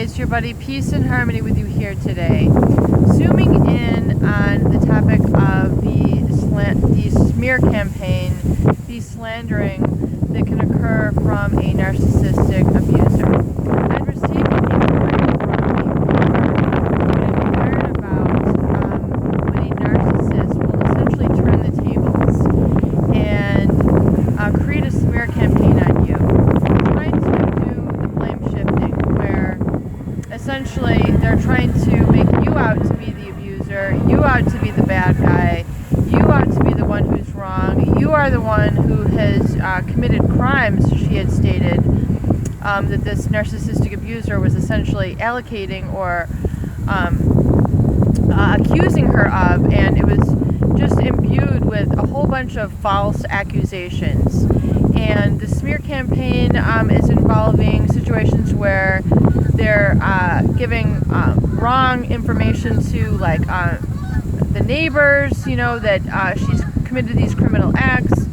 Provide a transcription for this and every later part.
it's your buddy Peace and Harmony with you here today. Zooming in on the topic of the smear campaign, the slandering that can occur from a narcissistic abuser. I've received inquiries from people when you learn about when a narcissist will essentially turn the tables and create a smear campaign on you. Trying to do the blame shifting, where essentially they're trying to make you out to be the abuser, you out to be the bad guy, you out to be the one who's wrong, you are the one who has committed crimes, she had stated, that this narcissistic abuser was essentially allocating or accusing her of, and it was just imbued with a whole bunch of false accusations. And the smear campaign is involving situations where they're giving wrong information to, like, the neighbors, you know, that she's committed these criminal acts,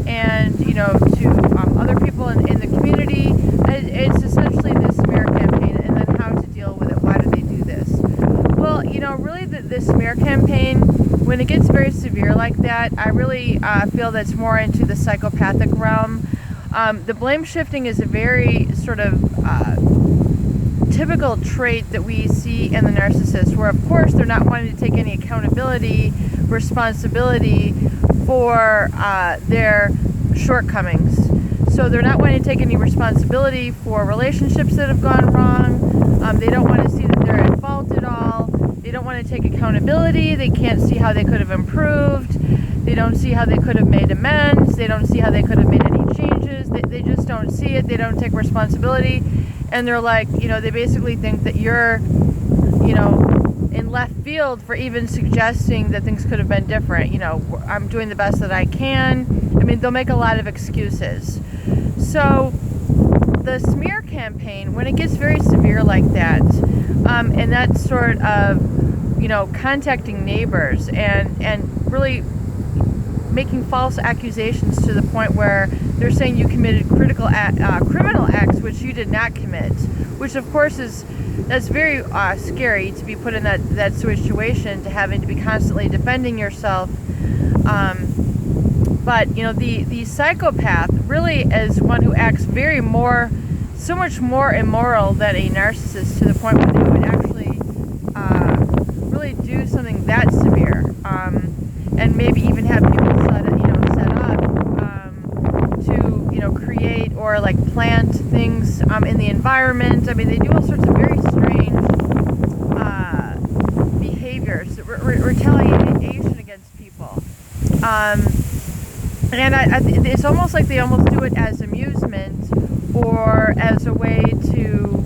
and, you know, to other people in the community. It's essentially this smear campaign, and then how to deal with it. Why do they do this? Well, you know, really the smear campaign, when it gets very severe like that, I really feel that's more into the psychopathic realm. The blame shifting is a very sort of typical trait that we see in the narcissist, where of course they're not wanting to take any accountability, responsibility for their shortcomings. So they're not wanting to take any responsibility for relationships that have gone wrong. They don't want to see that they're at fault at all. They don't want to take accountability. They can't see how they could have improved. They don't see how they could have made amends. They don't see how they could have made any changes. They just don't see it. They don't take responsibility. And they're like, you know, they basically think that you're, you know, in left field for even suggesting that things could have been different. You know, I'm doing the best that I can. I mean, they'll make a lot of excuses. So the smear campaign, when it gets very severe like that, and that sort of, you know, contacting neighbors and really making false accusations to the point where they're saying you committed criminal acts which you did not commit, which of course that's very scary to be put in that situation, to having to be constantly defending yourself. But you know, the psychopath really is one who acts so much more immoral than a narcissist, to the point where they would actually really do something that severe, and maybe even have people set up to, you know, create or like plant things in the environment. I mean, they do all sorts of very strange behaviors, retaliation against people. And it's almost like they almost do it as amusement, or as a way to,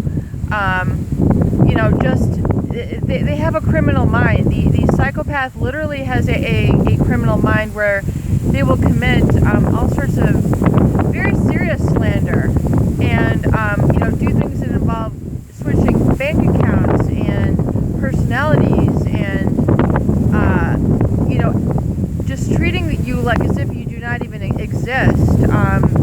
you know, just, they have a criminal mind. The psychopath literally has a criminal mind, where they will commit all sorts of very serious slander, and, you know, do things that involve switching bank accounts and personalities, and, you know, just treating you like as if you do not even exist,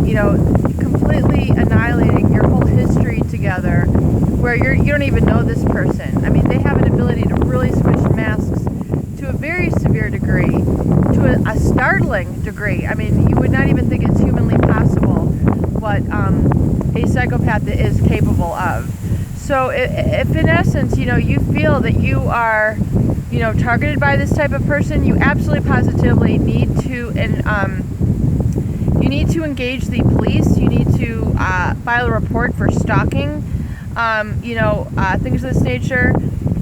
you know, completely annihilating your whole history together, where you don't even know this person. I mean, they have an ability to really switch masks to a very severe degree, to a startling degree. I mean, you would not even think it's humanly possible what a psychopath is capable of. So if in essence, you know, you feel that you are, you know, targeted by this type of person, you absolutely positively need to, you need to engage the police. You need to file a report for stalking, you know, things of this nature,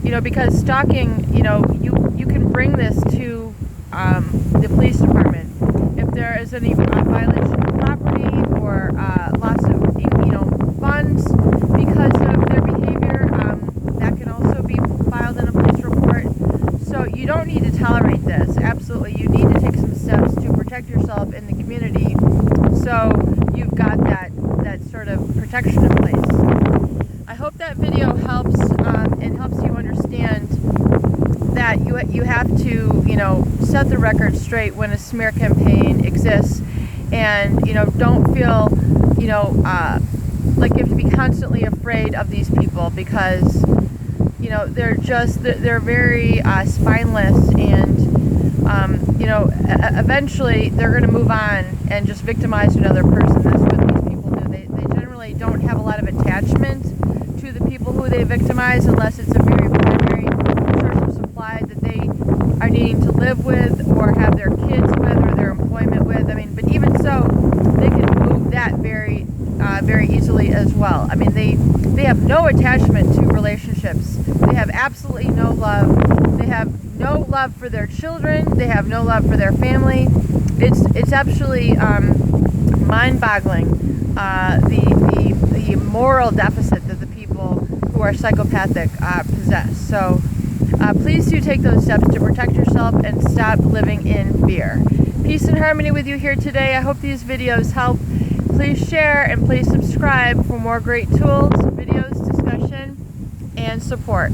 you know, because stalking, you know, you can bring this to the police department. If there is any violation of property, or loss of, you know, funds because of their behavior, that can also be filed in a police report. So you don't need to tolerate this. Absolutely, you need to take some steps to protect yourself in the community, so you've got that sort of protection in place. I hope that video helps, and helps you understand that you have to, you know, set the record straight when a smear campaign exists, and, you know, don't feel, you know, like you have to be constantly afraid of these people because, you know, they're very spineless, and you know, eventually they're going to move on and just victimize another person. That's what these people do. They generally don't have a lot of attachment to the people who they victimize unless it's a very primary source of supply that they are needing to live with or have their kids with or their employment with. I mean, but even so, they can move that very easily as well. I mean, they have no attachment to relationships. They have absolutely no love. They have no love for their children. They have no love for their family. It's absolutely mind-boggling, the moral deficit that the people who are psychopathic possess. So please do take those steps to protect yourself and stop living in fear. Peace and harmony with you here today. I hope these videos help. Please share and please subscribe for more great tools, videos, discussion, and support.